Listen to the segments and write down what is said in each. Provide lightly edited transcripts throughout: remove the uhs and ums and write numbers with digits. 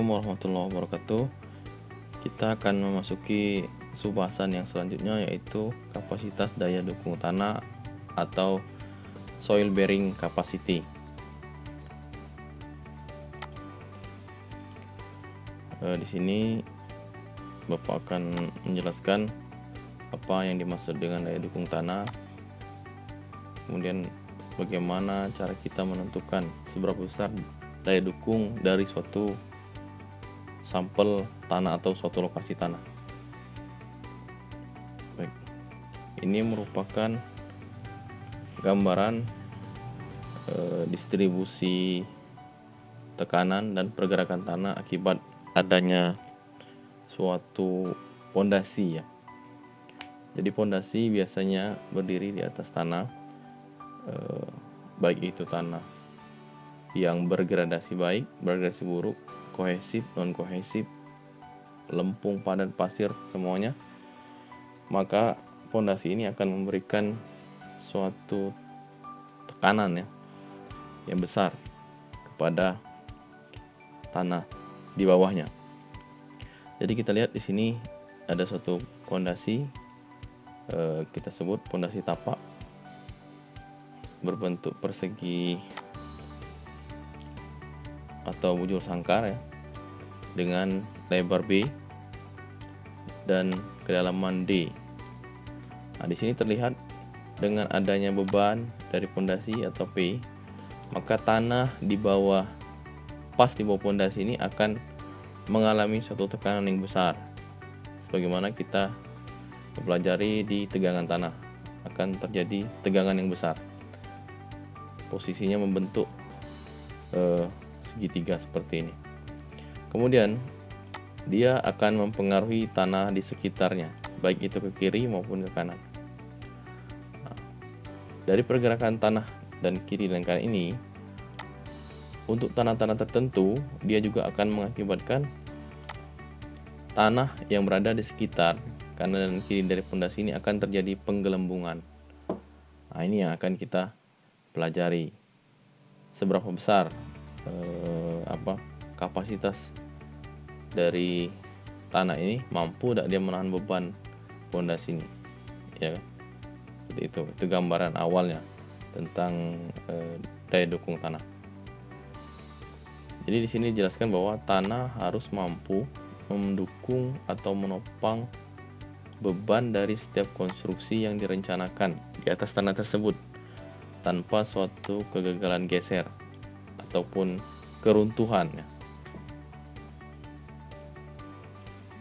Assalamualaikum warahmatullahi wabarakatuh. Kita akan memasuki subbahasan yang selanjutnya, yaitu kapasitas daya dukung tanah atau soil bearing capacity. Di sini Bapak akan menjelaskan apa yang dimaksud dengan daya dukung tanah, kemudian bagaimana cara kita menentukan seberapa besar daya dukung dari suatu sampel tanah atau suatu lokasi tanah. Baik, ini merupakan gambaran distribusi tekanan dan pergerakan tanah akibat adanya suatu pondasi ya. Jadi pondasi biasanya berdiri di atas tanah, baik itu tanah yang bergradasi baik, bergradasi buruk, kohesif, non kohesif, lempung, padat, pasir, semuanya. Maka pondasi ini akan memberikan suatu tekanan yang besar kepada tanah di bawahnya. Jadi kita lihat di sini ada suatu pondasi, kita sebut pondasi tapak, berbentuk persegi atau bujur sangkar ya, dengan lebar B dan kedalaman D. Nah, di sini terlihat dengan adanya beban dari pondasi atau P, maka tanah di bawah, pas di bawah pondasi ini akan mengalami suatu tekanan yang besar. Sebagaimana kita mempelajari di tegangan tanah, akan terjadi tegangan yang besar. Posisinya membentuk segitiga seperti ini. Kemudian dia akan mempengaruhi tanah di sekitarnya, baik itu ke kiri maupun ke kanan. Nah, dari pergerakan tanah dan kiri dan kanan ini, untuk tanah-tanah tertentu dia juga akan mengakibatkan tanah yang berada di sekitar kanan dan kiri dari pondasi ini akan terjadi penggelembungan. Nah, ini yang akan kita pelajari, seberapa besar kapasitas dari tanah ini, mampu tidak dia menahan beban pondasi ini, ya. Seperti itu gambaran awalnya tentang daya dukung tanah. Jadi di sini dijelaskan bahwa tanah harus mampu mendukung atau menopang beban dari setiap konstruksi yang direncanakan di atas tanah tersebut tanpa suatu kegagalan geser ataupun keruntuhan ya.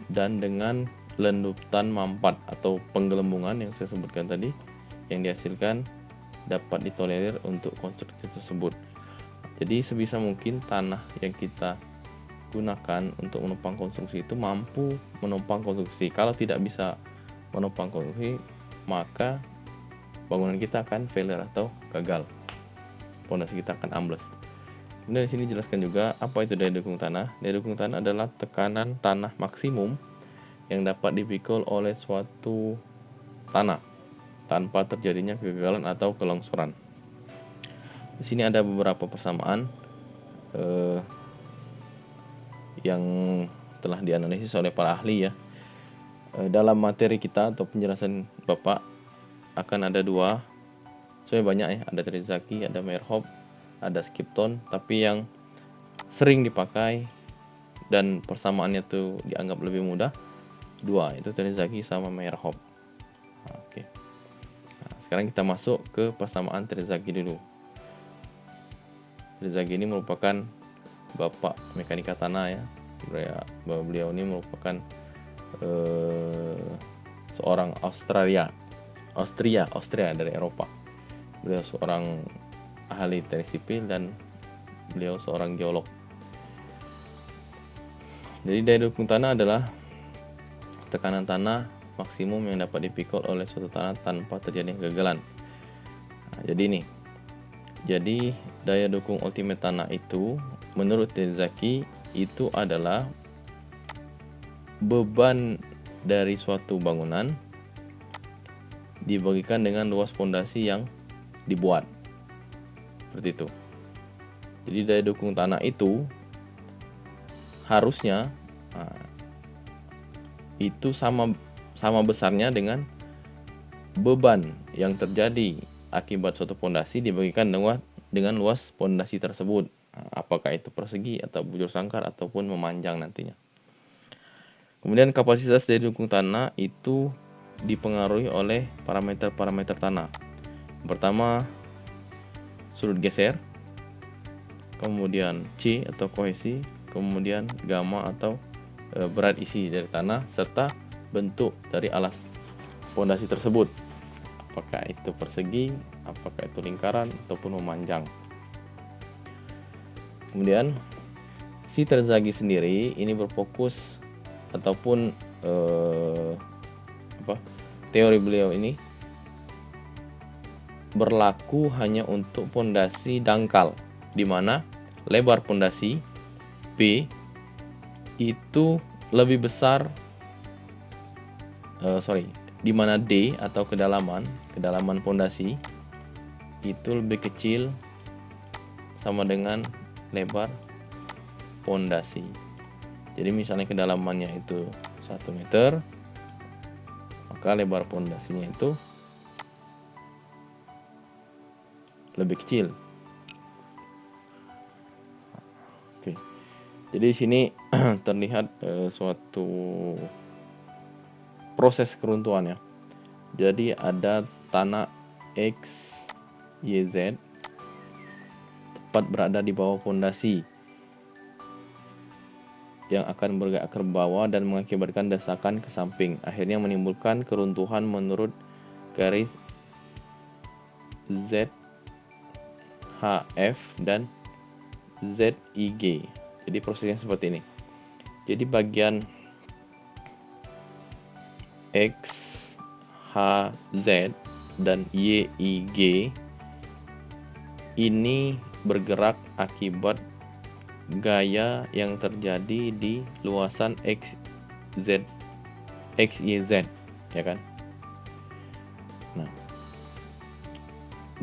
Dan dengan lendutan mampat atau penggelembungan yang saya sebutkan tadi, yang dihasilkan dapat ditolerir untuk konstruksi tersebut. Jadi sebisa mungkin tanah yang kita gunakan untuk menopang konstruksi itu mampu menopang konstruksi. Kalau tidak bisa menopang konstruksi, maka bangunan kita akan failure atau gagal. Pondasi kita akan ambles. Kemudian di sini jelaskan juga apa itu daya dukung tanah. Daya dukung tanah adalah tekanan tanah maksimum yang dapat dipikul oleh suatu tanah tanpa terjadinya kegagalan atau kelongsoran. Di sini ada beberapa persamaan yang telah dianalisis oleh para ahli ya. Dalam materi kita atau penjelasan Bapak akan ada dua, sebenarnya banyak ya, ada Terzaghi, ada Meyerhof, ada Skipton, tapi yang sering dipakai dan persamaannya tuh dianggap lebih mudah, dua, itu Terzaghi sama Meyerhof. Oke. Nah, sekarang kita masuk ke persamaan Terzaghi dulu. Terzaghi ini merupakan bapak mekanika tanah ya. Beliau ini merupakan seorang Austria dari Eropa. Beliau seorang ahli teknik sipil dan beliau seorang geolog. Jadi daya dukung tanah adalah tekanan tanah maksimum yang dapat dipikul oleh suatu tanah tanpa terjadi kegagalan. Nah, jadi daya dukung ultimate tanah itu menurut Terzaghi itu adalah beban dari suatu bangunan dibagikan dengan luas pondasi yang dibuat. Seperti itu. Jadi daya dukung tanah itu harusnya itu sama besarnya dengan beban yang terjadi akibat suatu pondasi dibagikan dengan luas pondasi tersebut. Apakah itu persegi atau bujur sangkar ataupun memanjang nantinya. Kemudian kapasitas dari dukung tanah itu dipengaruhi oleh parameter-parameter tanah. Pertama, sudut geser, kemudian C atau kohesi, kemudian gamma atau berat isi dari tanah, serta bentuk dari alas pondasi tersebut. Apakah itu persegi, apakah itu lingkaran ataupun memanjang. Kemudian si Terzaghi sendiri ini berfokus ataupun teori beliau ini berlaku hanya untuk pondasi dangkal, di mana lebar pondasi B itu lebih besar, di mana D atau kedalaman pondasi itu lebih kecil sama dengan lebar pondasi. Jadi misalnya kedalamannya itu 1 meter, maka lebar pondasinya itu lebih kecil. Oke. Jadi di sini terlihat suatu proses keruntuhan ya. Jadi ada tanah X, Y, Z tepat berada di bawah fondasi yang akan bergerak ke bawah dan mengakibatkan desakan ke samping, akhirnya menimbulkan keruntuhan menurut garis ZHF dan ZIG. Jadi prosesnya seperti ini. Jadi bagian X, H, Z dan YIG ini bergerak akibat gaya yang terjadi di luasan XYZ, ya kan? Nah,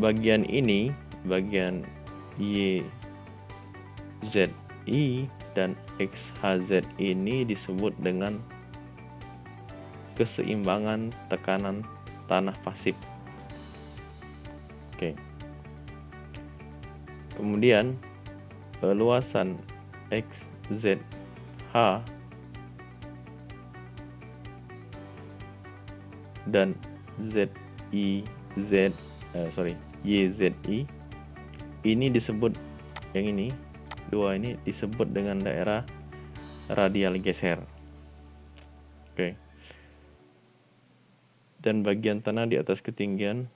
bagian ini, bagian YZI dan XHZ ini disebut dengan keseimbangan tekanan tanah pasif. Oke. Kemudian luasan XZH dan YZI ini disebut, yang ini dua ini disebut dengan daerah radial geser. Oke. Dan bagian tanah di atas ketinggian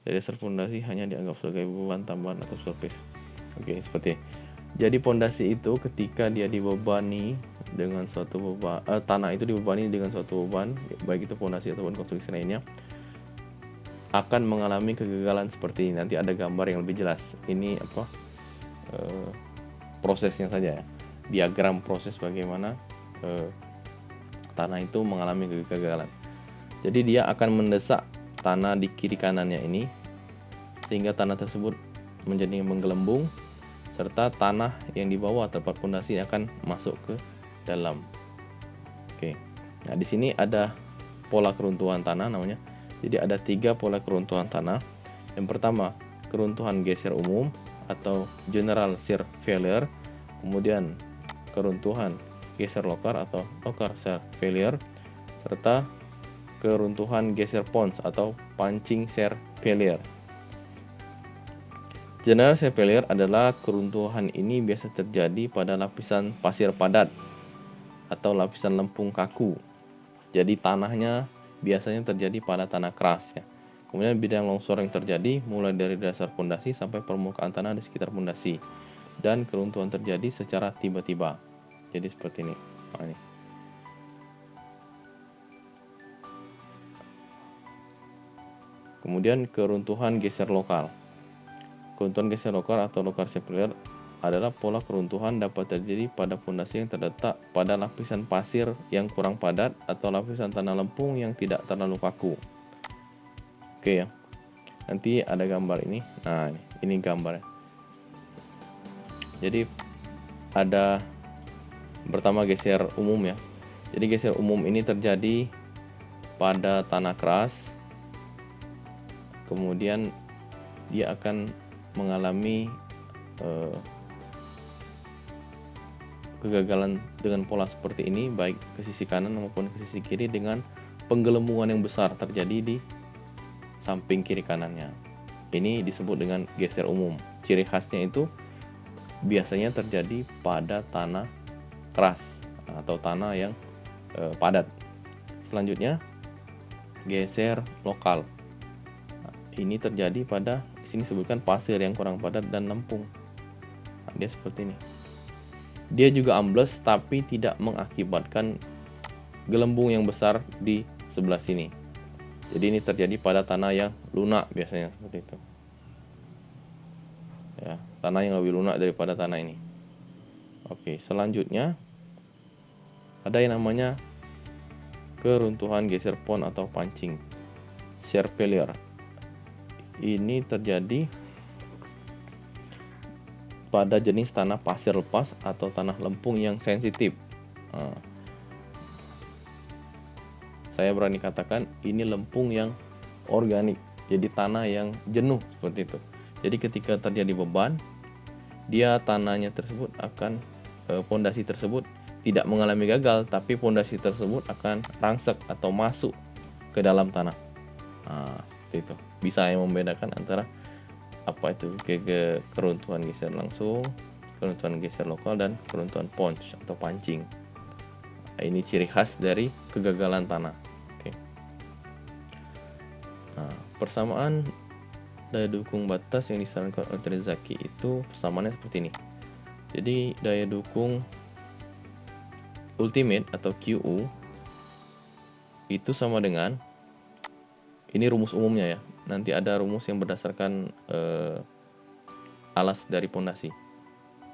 dari dasar fondasi hanya dianggap sebagai beban tambahan atau surface. Oke, seperti ini. Jadi pondasi itu ketika dia dibebani dengan suatu beban, tanah itu dibebani dengan suatu beban, baik itu pondasi ataupun konstruksi lainnya, akan mengalami kegagalan seperti ini. Nanti ada gambar yang lebih jelas. Ini prosesnya saja ya. Diagram proses bagaimana tanah itu mengalami kegagalan. Jadi dia akan mendesak tanah di kiri kanannya ini sehingga tanah tersebut menjadi menggelembung, serta tanah yang di bawah tempat pondasi akan masuk ke dalam. Oke. Nah, di sini ada pola keruntuhan tanah namanya. Jadi ada 3 pola keruntuhan tanah. Yang pertama, keruntuhan geser umum atau general shear failure. Kemudian keruntuhan geser lokal atau local shear failure, serta keruntuhan geser pons atau punching shear failure. General shear failure adalah keruntuhan ini biasa terjadi pada lapisan pasir padat atau lapisan lempung kaku. Jadi tanahnya biasanya terjadi pada tanah keras ya. Kemudian bidang longsor yang terjadi mulai dari dasar pondasi sampai permukaan tanah di sekitar pondasi. Dan keruntuhan terjadi secara tiba-tiba. Jadi seperti ini. Nah, ini. Kemudian keruntuhan geser lokal. Keruntuhan geser lokal atau local shear failure adalah pola keruntuhan dapat terjadi pada fondasi yang terletak pada lapisan pasir yang kurang padat atau lapisan tanah lempung yang tidak terlalu kaku. Oke ya. Nanti ada gambar ini. Nah, ini gambarnya. Jadi ada Pertama geser umum ya. Jadi geser umum ini terjadi pada tanah keras, kemudian dia akan mengalami kegagalan dengan pola seperti ini, baik ke sisi kanan maupun ke sisi kiri, dengan penggelembungan yang besar terjadi di samping kiri kanannya. Ini disebut dengan geser umum. Ciri khasnya itu biasanya terjadi pada tanah keras atau tanah yang padat. Selanjutnya geser lokal. Ini terjadi pada sini sebutkan pasir yang kurang padat dan lempung. Dia seperti ini. Dia juga ambles tapi tidak mengakibatkan gelembung yang besar di sebelah sini. Jadi ini terjadi pada tanah yang lunak biasanya seperti itu. Ya, tanah yang lebih lunak daripada tanah ini. Oke, selanjutnya ada yang namanya keruntuhan geser pon atau pancing, shear failure. Ini terjadi pada jenis tanah pasir lepas atau tanah lempung yang sensitif. Saya berani katakan ini lempung yang organik, jadi tanah yang jenuh seperti itu. Jadi ketika terjadi beban, dia tanahnya tersebut akan pondasi tersebut tidak mengalami gagal, tapi pondasi tersebut akan rangsek atau masuk ke dalam tanah. Itu bisa yang membedakan antara apa itu keruntuhan geser langsung, keruntuhan geser lokal, dan keruntuhan punch atau pancing. Ini ciri khas dari kegagalan tanah. Oke. Persamaan daya dukung batas yang disarankan oleh Terzaghi itu persamaannya seperti ini. Jadi daya dukung ultimate atau QU itu sama dengan, ini rumus umumnya ya. Nanti ada rumus yang berdasarkan alas dari pondasi.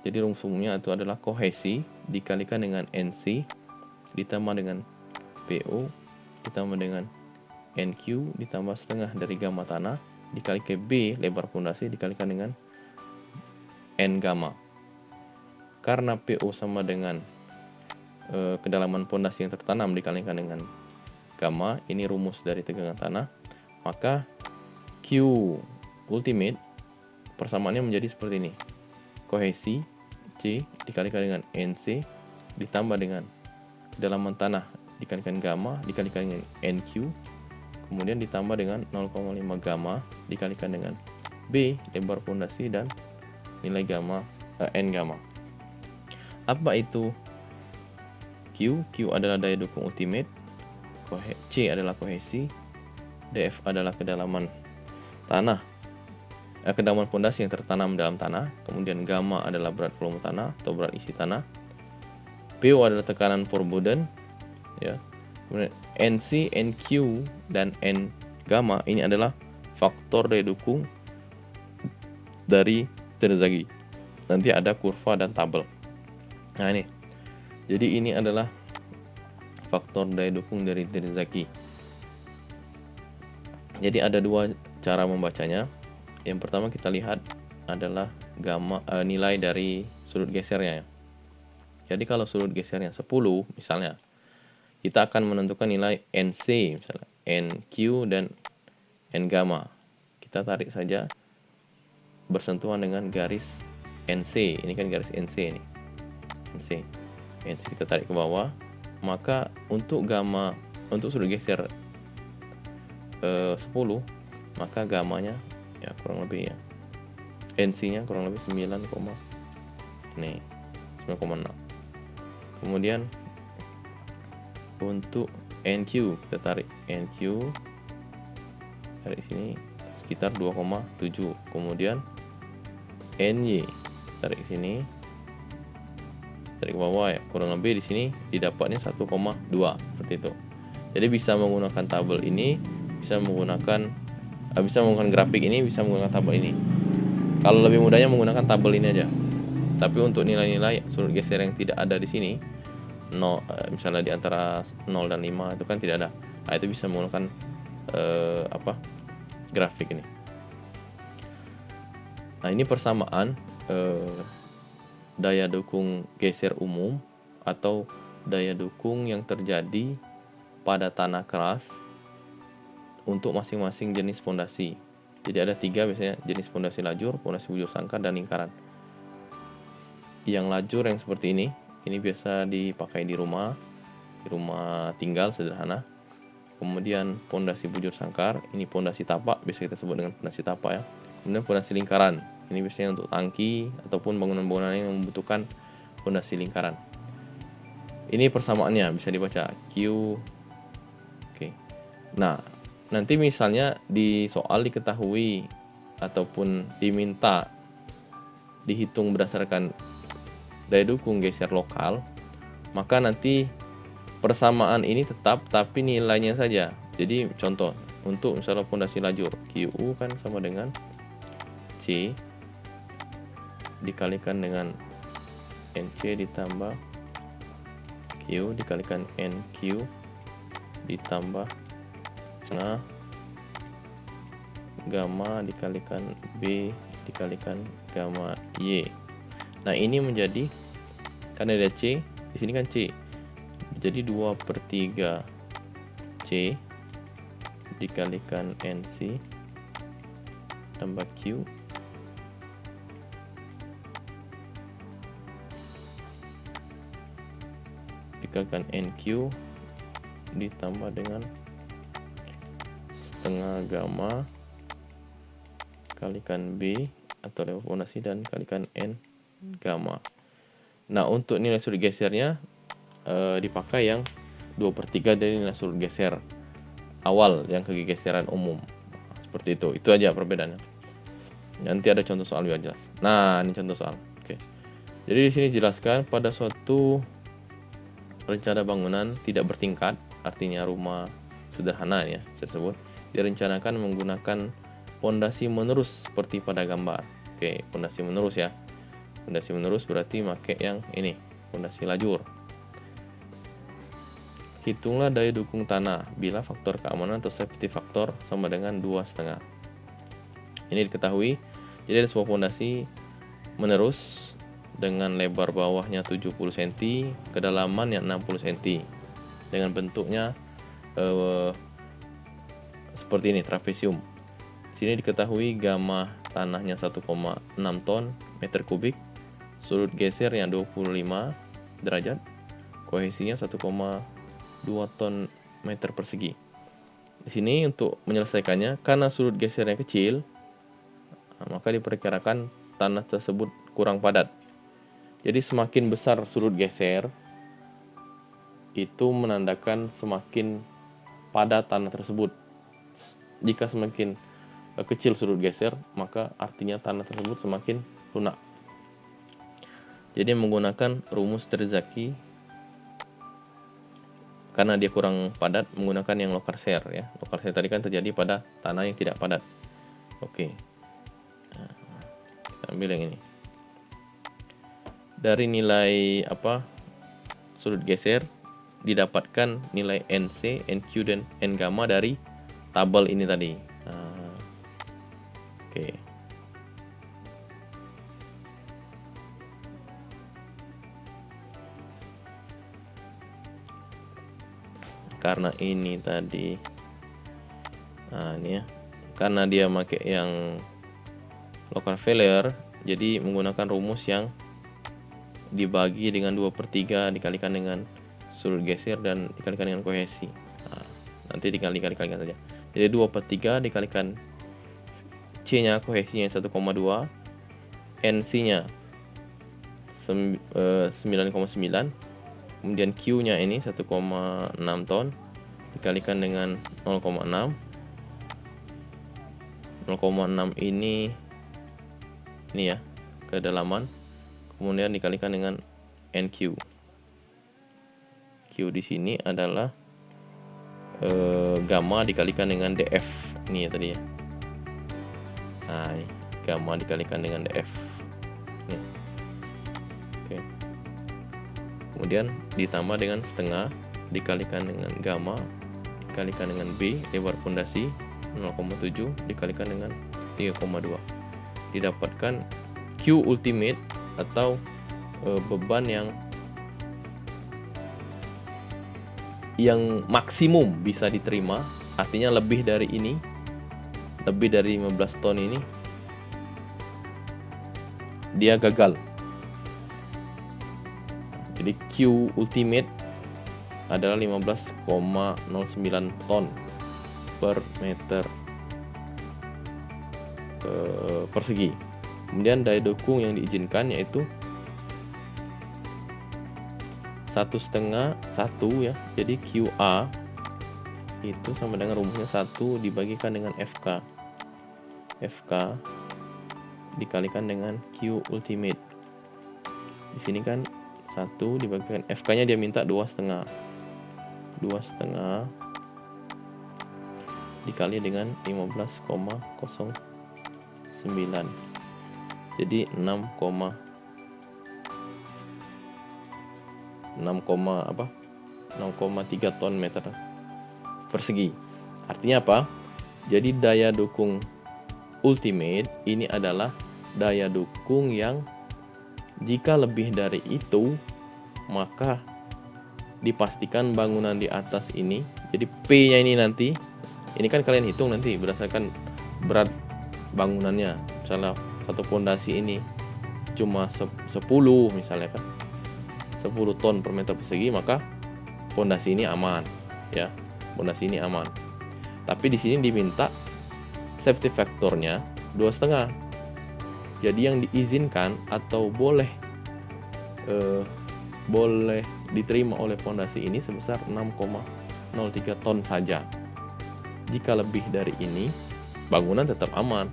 Jadi rumus umumnya itu adalah kohesi dikalikan dengan NC ditambah dengan PO ditambah dengan NQ ditambah setengah dari gamma tanah dikali ke B lebar pondasi dikalikan dengan N gamma. Karena PO sama dengan kedalaman pondasi yang tertanam dikalikan dengan gamma, ini rumus dari tegangan tanah, maka Q ultimate persamaannya menjadi seperti ini. Kohesi C dikalikan dengan NC ditambah dengan kedalaman tanah dikalikan gamma dikalikan dengan NQ, kemudian ditambah dengan 0,5 gamma dikalikan dengan B lebar pondasi dan nilai gamma N gamma. Apa itu Q? Q adalah daya dukung ultimate, C adalah kohesi, DF adalah kedalaman tanah, kedalaman pondasi yang tertanam dalam tanah, kemudian gamma adalah berat volume tanah atau berat isi tanah, PO adalah tekanan Forboden, ya. Kemudian NC, NQ, dan N gamma ini adalah faktor daya dukung dari Terzaghi. Nanti ada kurva dan tabel. Nah ini, jadi ini adalah faktor daya dukung dari Terzaghi. Jadi ada dua cara membacanya. Yang pertama kita lihat adalah gamma nilai dari sudut gesernya ya. Jadi kalau sudut gesernya 10 misalnya, kita akan menentukan nilai NC misalnya, NQ dan N gamma. Kita tarik saja bersentuhan dengan garis NC. Ini kan garis NC ini. NC kita tarik ke bawah. Maka untuk gamma, untuk sudut geser 10, maka gammanya ya kurang lebih ya, NC-nya kurang lebih 9,6. Kemudian untuk NQ kita tarik NQ dari sini sekitar 2,7. Kemudian NY tarik sini, tarik ke bawah ya, kurang lebih di sini didapatnya 1,2 seperti itu. Jadi bisa menggunakan tabel ini, bisa menggunakan grafik ini, bisa menggunakan tabel ini. Kalau lebih mudahnya menggunakan tabel ini aja. Tapi untuk nilai-nilai sudut geser yang tidak ada di sini, misalnya di antara 0 dan 5 itu kan tidak ada. Nah, itu bisa menggunakan grafik ini. Nah, ini persamaan daya dukung geser umum atau daya dukung yang terjadi pada tanah keras untuk masing-masing jenis pondasi. Jadi ada 3 biasanya jenis pondasi lajur, pondasi bujur sangkar, dan lingkaran. Yang lajur yang seperti ini biasa dipakai di rumah tinggal sederhana. Kemudian pondasi bujur sangkar, ini pondasi tapak, biasa kita sebut dengan pondasi tapak ya. Kemudian pondasi lingkaran, ini biasanya untuk tangki ataupun bangunan-bangunan yang membutuhkan pondasi lingkaran. Ini persamaannya bisa dibaca Q. Oke. Nah, nanti misalnya di soal diketahui ataupun diminta dihitung berdasarkan daya dukung geser lokal, maka nanti persamaan ini tetap, tapi nilainya saja. Jadi contoh, untuk misalnya pondasi lajur, QU kan sama dengan C dikalikan dengan NC ditambah Q dikalikan NQ ditambah gamma dikalikan B dikalikan gamma Y. Nah, ini menjadi, karena ada C, di sini kan C. Jadi 2/3 C dikalikan NC tambah Q dikalikan NQ ditambah dengan setengah gamma kalikan B atau lebar pondasi dan kalikan N gamma. Nah, untuk nilai sudut gesernya dipakai yang 2/3 dari nilai sudut geser awal yang kegeseran umum. Seperti itu aja perbedaannya. Nanti ada contoh soal biar jelas. Nah, ini contoh soal. Oke. Jadi di sini jelaskan pada suatu rencana bangunan tidak bertingkat, artinya rumah sederhana ya tersebut, direncanakan menggunakan pondasi menerus seperti pada gambar. Oke, pondasi menerus ya. Pondasi menerus berarti pakai yang ini, pondasi lajur. Hitunglah daya dukung tanah bila faktor keamanan atau safety factor sama dengan 2,5. Ini diketahui. Jadi ada sebuah pondasi menerus dengan lebar bawahnya 70 cm, kedalaman yang 60 cm. Dengan bentuknya seperti ini, trapesium. Sini diketahui gamma tanahnya 1,6 ton meter kubik, sudut gesernya 25 derajat, kohesinya 1,2 ton meter persegi. Di sini untuk menyelesaikannya, karena sudut gesernya kecil, maka diperkirakan tanah tersebut kurang padat. Jadi semakin besar sudut geser, itu menandakan semakin padat tanah tersebut. Jika semakin kecil sudut geser, maka artinya tanah tersebut semakin lunak. Jadi menggunakan rumus Terzaki, karena dia kurang padat, menggunakan yang Locquercer ya. Locquercer tadi kan terjadi pada tanah yang tidak padat. Oke. Nah, kita ambil yang ini. Dari nilai sudut geser didapatkan nilai NC, NQ dan N gamma dari tabel ini tadi. Oke. Karena ini tadi, ini ya, karena dia pakai yang Locquercer, jadi menggunakan rumus yang dibagi dengan 2/3 dikalikan dengan sudut geser dan dikalikan dengan kohesi. Nanti dikalikan saja. Jadi 2/3 dikalikan C-nya, kohesinya 1,2, NC-nya 9,9, kemudian Q-nya ini 1,6 ton dikalikan dengan 0,6. 0,6 ini ya, kedalaman. Kemudian dikalikan dengan NQ. Q di sini adalah gamma dikalikan dengan DF. Ini ya tadi ya. Nah, gamma dikalikan dengan DF. Nih. Oke. Kemudian ditambah dengan setengah dikalikan dengan gamma dikalikan dengan B, lebar pondasi 0,7 dikalikan dengan 3,2. Didapatkan Q ultimate atau beban yang yang maksimum bisa diterima, artinya lebih dari ini, lebih dari 15 ton ini, dia gagal. Jadi Q ultimate adalah 15,09 ton per meter persegi. Kemudian daya dukung yang diizinkan yaitu 1,5 ya. Jadi QA itu sama dengan rumusnya 1 dibagikan dengan FK. FK dikalikan dengan Q ultimate. Di sini kan 1 dibagikan FK-nya dia minta 2,5. 2,5 dikali dengan 15,09. Jadi 6,3 ton meter persegi. Artinya apa? Jadi daya dukung ultimate ini adalah daya dukung yang jika lebih dari itu, maka dipastikan bangunan di atas ini, jadi P-nya ini nanti, ini kan kalian hitung nanti berdasarkan berat bangunannya. Misalnya satu pondasi ini cuma 10 misalnya kan, 10 ton per meter persegi, maka pondasi ini aman ya, pondasi ini aman. Tapi di sini diminta safety factornya 2,5. Jadi yang diizinkan atau boleh diterima oleh pondasi ini sebesar 6,03 ton saja. Jika lebih dari ini, bangunan tetap aman,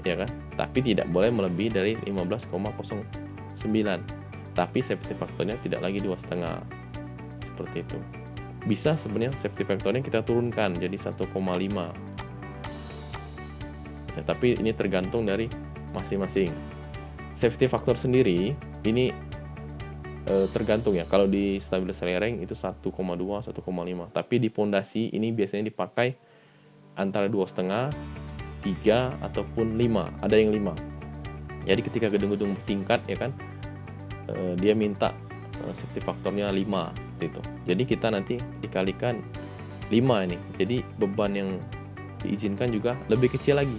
ya kan? Tapi tidak boleh melebihi dari 15,09. Tapi safety factornya tidak lagi 2,5. Seperti itu. Bisa sebenarnya safety factornya kita turunkan jadi 1,5. Ya, tapi ini tergantung dari masing-masing. Safety factor sendiri ini tergantung ya. Kalau di stabilizer lereng itu 1,2, 1,5. Tapi di pondasi ini biasanya dipakai antara 2,5, 3 ataupun 5. Ada yang 5. Jadi ketika gedung-gedung bertingkat ya kan, dia minta safety faktornya 5 gitu. Jadi kita nanti dikalikan 5 ini. Jadi beban yang diizinkan juga lebih kecil lagi.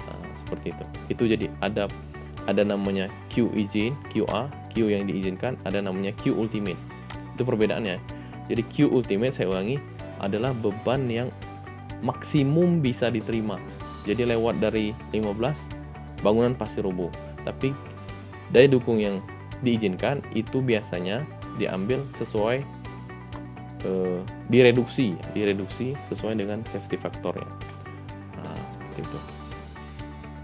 Nah, seperti itu. Itu jadi ada namanya Q izin, QA, Q yang diizinkan, ada namanya Q ultimate. Itu perbedaannya. Jadi Q ultimate, saya ulangi, adalah beban yang maksimum bisa diterima. Jadi lewat dari 15, bangunan pasti roboh. Tapi daya dukung yang diizinkan itu biasanya diambil sesuai direduksi sesuai dengan safety faktornya. Nah, seperti itu.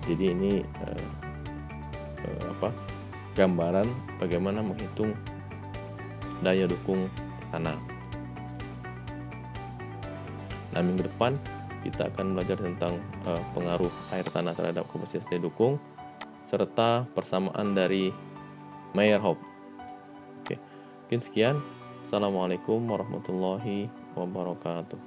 Jadi ini gambaran bagaimana menghitung daya dukung tanah. Nah, minggu depan kita akan belajar tentang pengaruh air tanah terhadap kapasitas daya dukung serta persamaan dari Meyerhof. Oke, mungkin sekian. Assalamualaikum warahmatullahi wabarakatuh.